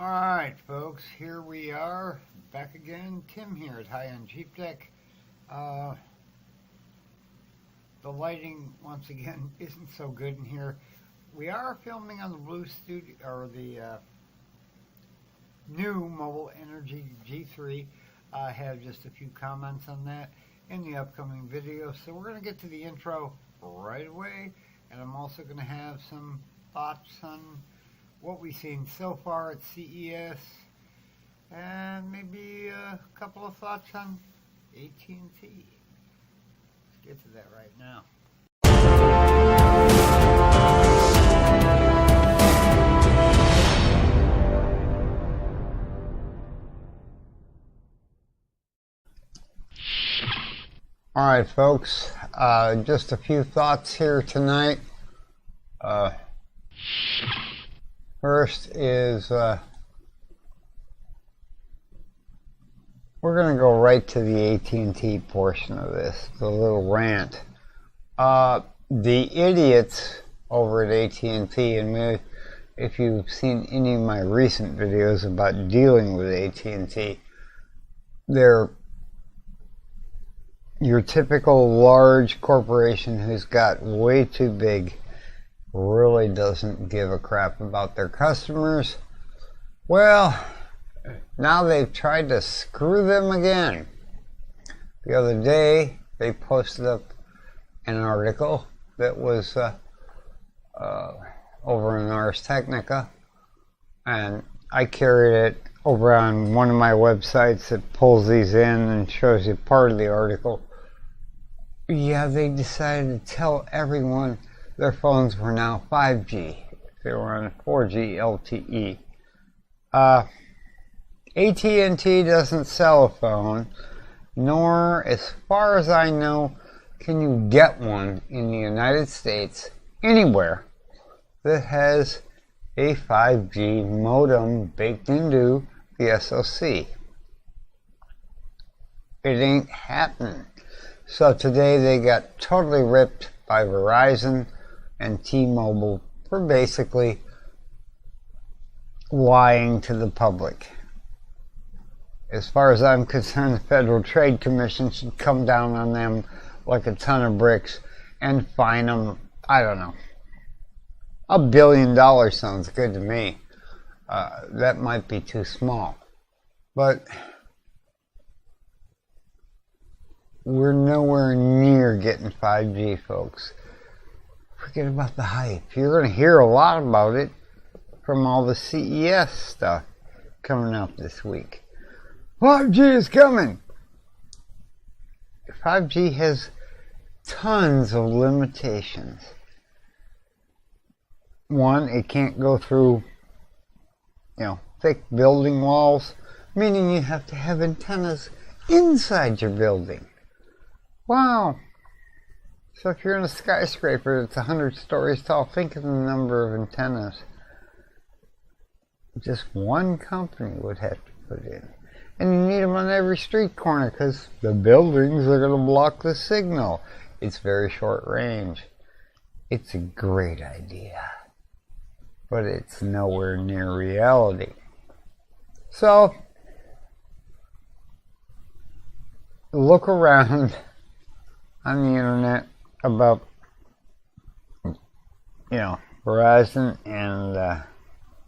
Alright folks, here we are, back again. Tim here at High End Cheap Tech. The lighting, once again, isn't so good in here. We are filming on the Blue Studio, or the Nuu Mobile G3. I have just a few comments on that in the upcoming video. So we're going to get to the intro right away. And I'm also going to have some thoughts on what we've seen so far at CES, and maybe a couple of thoughts on AT&T. Let's get to that right now. Alright folks, just a few thoughts here tonight. First is, we're going to go right to the AT&T portion of this, the little rant. The idiots over at AT&T, and if you've seen any of my recent videos about dealing with AT&T, they're your typical large corporation who's got way too big, really doesn't give a crap about their customers. Well, now they've tried to screw them again. The other day they posted up an article that was over in Ars Technica, and I carried it over on one of my websites that pulls these in and shows you part of the article. Yeah, they decided to tell everyone their phones were now 5G. They were on 4G LTE. AT&T doesn't sell a phone, nor, as far as I know, can you get one in the United States anywhere that has a 5G modem baked into the SoC. It ain't happening. So today they got totally ripped by Verizon and T-Mobile for basically lying to the public. As far as I'm concerned, the Federal Trade Commission should come down on them like a ton of bricks and fine them, I don't know, $1 billion sounds good to me. That might be too small. But we're nowhere near getting 5G, folks. Forget about the hype. You're going to hear a lot about it from all the CES stuff coming out this week. 5G is coming! 5G has tons of limitations. One, it can't go through, thick building walls, meaning you have to have antennas inside your building. Wow! So if you're in a skyscraper that's 100 stories tall, think of the number of antennas just one company would have to put in. And you need them on every street corner because the buildings are going to block the signal. It's very short range. It's a great idea, but it's nowhere near reality. So, look around on the internet about, Verizon and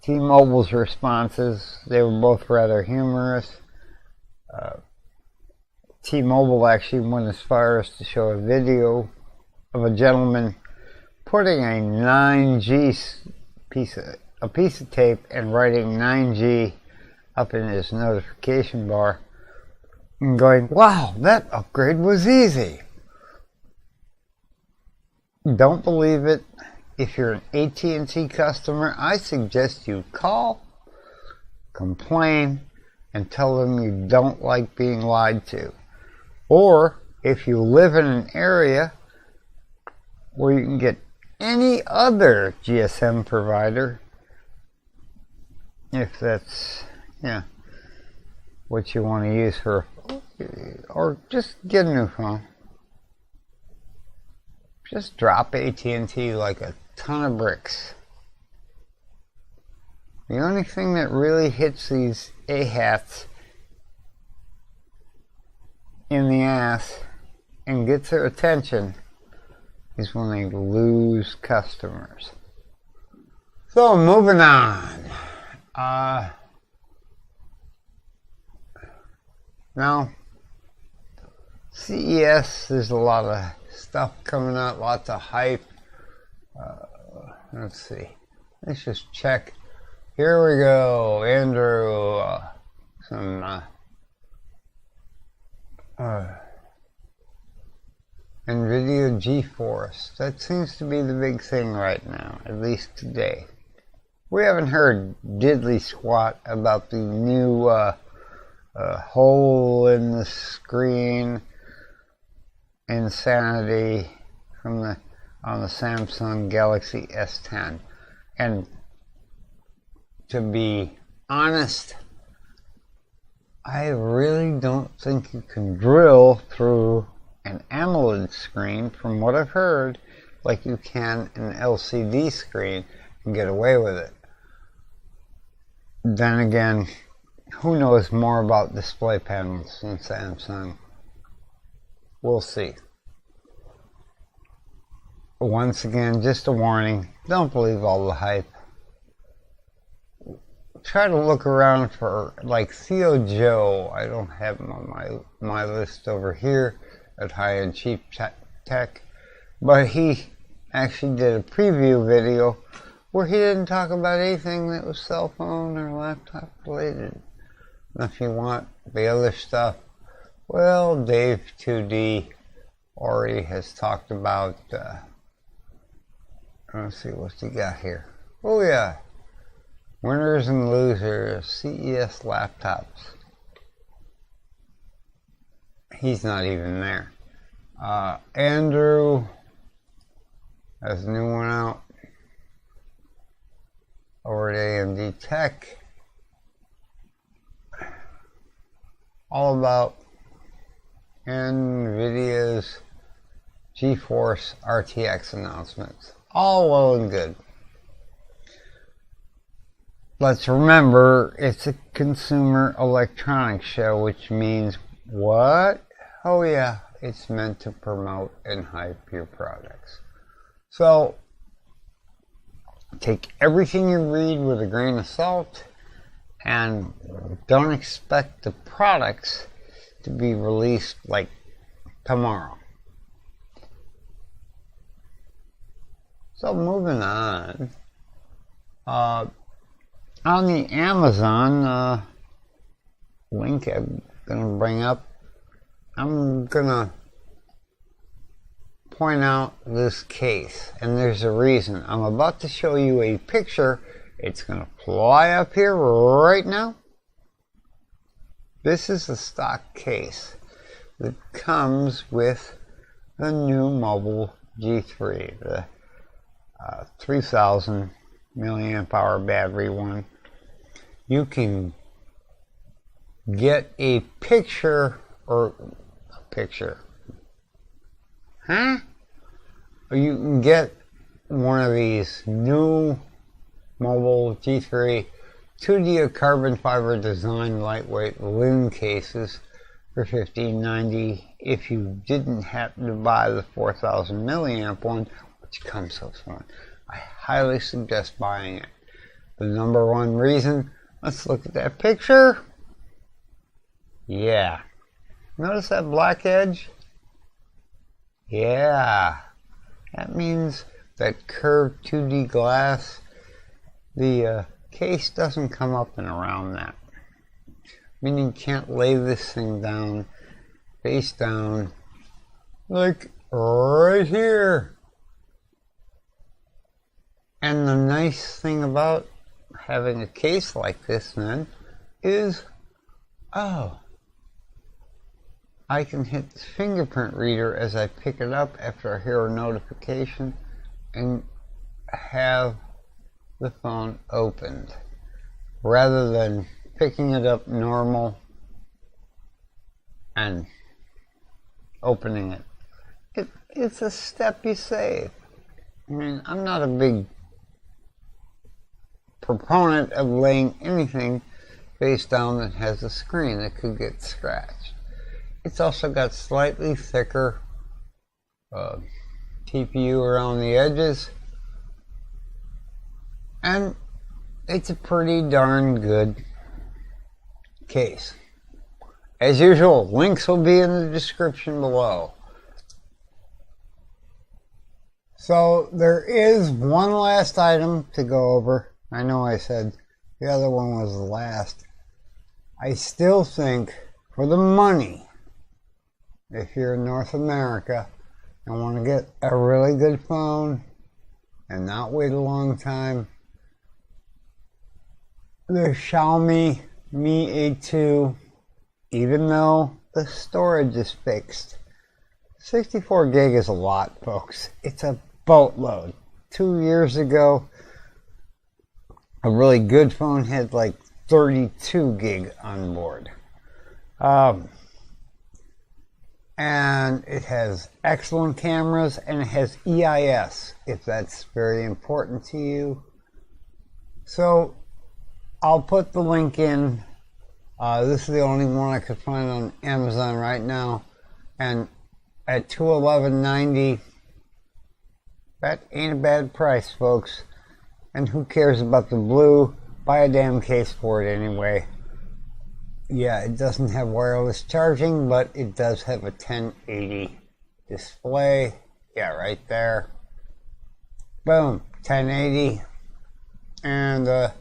T-Mobile's responses. They were both rather humorous. T-Mobile actually went as far as to show a video of a gentleman putting a 9G piece of tape and writing 9G up in his notification bar and going, wow, that upgrade was easy. Don't believe it. If you're an AT&T customer, I suggest you call, complain, and tell them you don't like being lied to. Or if you live in an area where you can get any other GSM provider, if that's what you want to use for, or just get a new phone. Just drop AT&T like a ton of bricks. The only thing that really hits these A-hats in the ass and gets their attention is when they lose customers. So moving on. Now, CES, there's a lot of stuff coming out, lots of hype. Let's see. Let's just check. Here we go, Andrew. Some NVIDIA GeForce. That seems to be the big thing right now, at least today. We haven't heard diddly squat about the new hole in the screen insanity from on the Samsung Galaxy S10. And to be honest, I really don't think you can drill through an AMOLED screen, from what I've heard, like you can an LCD screen and get away with it. Then again, who knows more about display panels than Samsung? We'll see. Once again, just a warning, don't believe all the hype. Try to look around for, like, Theo Joe. I don't have him on my list over here at High and Cheap Tech, but he actually did a preview video where he didn't talk about anything that was cell phone or laptop related. And if you want the other stuff, well, Dave 2D already has talked about, let's see, what's he got here? Oh yeah, winners and losers, CES laptops. He's not even there. Andrew has a new one out over at AMD Tech. All about NVIDIA's GeForce RTX announcements. All well and good. Let's remember, it's a consumer electronics show, which means what? Oh yeah, it's meant to promote and hype your products. So, take everything you read with a grain of salt, and don't expect the products to be released like tomorrow. So moving on, on the Amazon link I'm going to bring up, I'm going to point out this case, and there's a reason. I'm about to show you a picture. It's going to fly up here right now. This is the stock case that comes with the Nuu Mobile G3, the 3000 milliamp hour battery one. You can get a picture, or a picture, huh? Or you can get one of these Nuu Mobile G3 2D carbon fiber design lightweight linen cases for $15.90 if you didn't happen to buy the 4000 milliamp one, which comes with one. I highly suggest buying it. The number one reason, let's look at that picture. Yeah. Notice that black edge? Yeah. That means that curved 2D glass, the case doesn't come up and around that. Meaning you can't lay this thing down, face down, like right here. And the nice thing about having a case like this then is, oh, I can hit this fingerprint reader as I pick it up after I hear a notification and have the phone opened, rather than picking it up normal and opening it. It's a step you save. I mean, I'm not a big proponent of laying anything face down that has a screen that could get scratched. It's also got slightly thicker TPU around the edges, and it's a pretty darn good case. As usual, links will be in the description below. So there is one last item to go over. I know I said the other one was the last. I still think for the money, if you're in North America and want to get a really good phone and not wait a long time, the Xiaomi Mi A2, even though the storage is fixed, 64 gig is a lot, folks. It's a boatload. 2 years ago, a really good phone had like 32 gig on board. And it has excellent cameras, and it has EIS, if that's very important to you. So I'll put the link in. This is the only one I could find on Amazon right now, and at $211.90, that ain't a bad price, folks. And who cares about the blue? Buy a damn case for it anyway. Yeah, it doesn't have wireless charging, but it does have a 1080 display. Yeah, right there. Boom, 1080. And a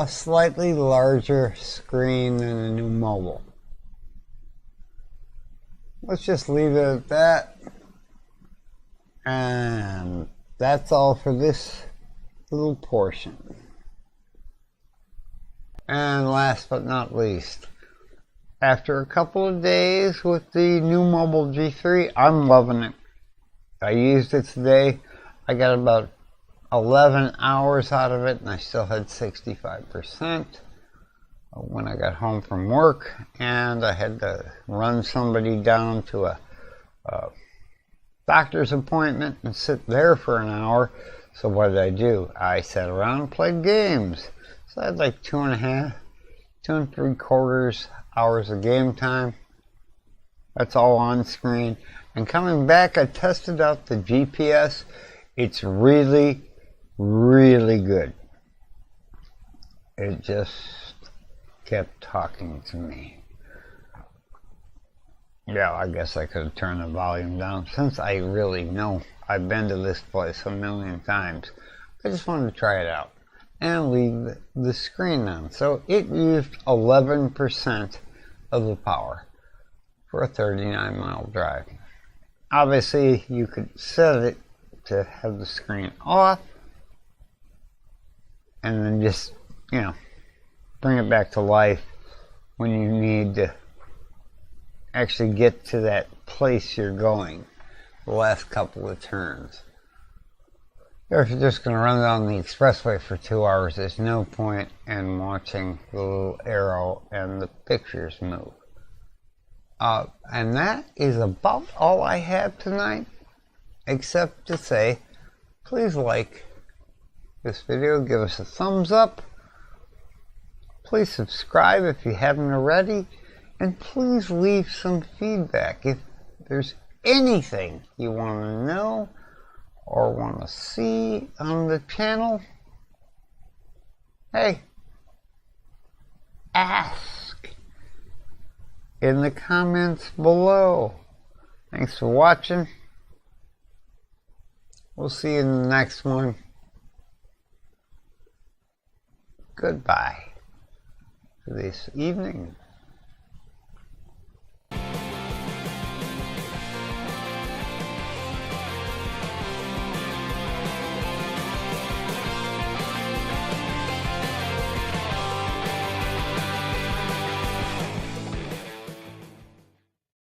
slightly larger screen than a Nuu Mobile. Let's just leave it at that. And that's all for this little portion. And last but not least, after a couple of days with the Nuu Mobile G3, I'm loving it. I used it today. I got about 11 hours out of it, and I still had 65% when I got home from work, and I had to run somebody down to a doctor's appointment and sit there for an hour. So what did I do? I sat around and played games. So I had like 2 3/4 hours of game time. That's all on screen. And coming back, I tested out the GPS. It's really, really good. It just kept talking to me. Yeah, I guess I could have turned the volume down. Since I really know I've been to this place a million times, I just wanted to try it out and leave the screen on. So it used 11% of the power for a 39-mile drive. Obviously, you could set it to have the screen off and then just, bring it back to life when you need to actually get to that place you're going, the last couple of turns. Or if you're just going to run down the expressway for 2 hours, there's no point in watching the little arrow and the pictures move. And that is about all I have tonight, except to say, please like this video, give us a thumbs up, please subscribe if you haven't already, and please leave some feedback. If there's anything you want to know or want to see on the channel, hey, ask in the comments below. Thanks for watching. We'll see you in the next one. Goodbye for this evening.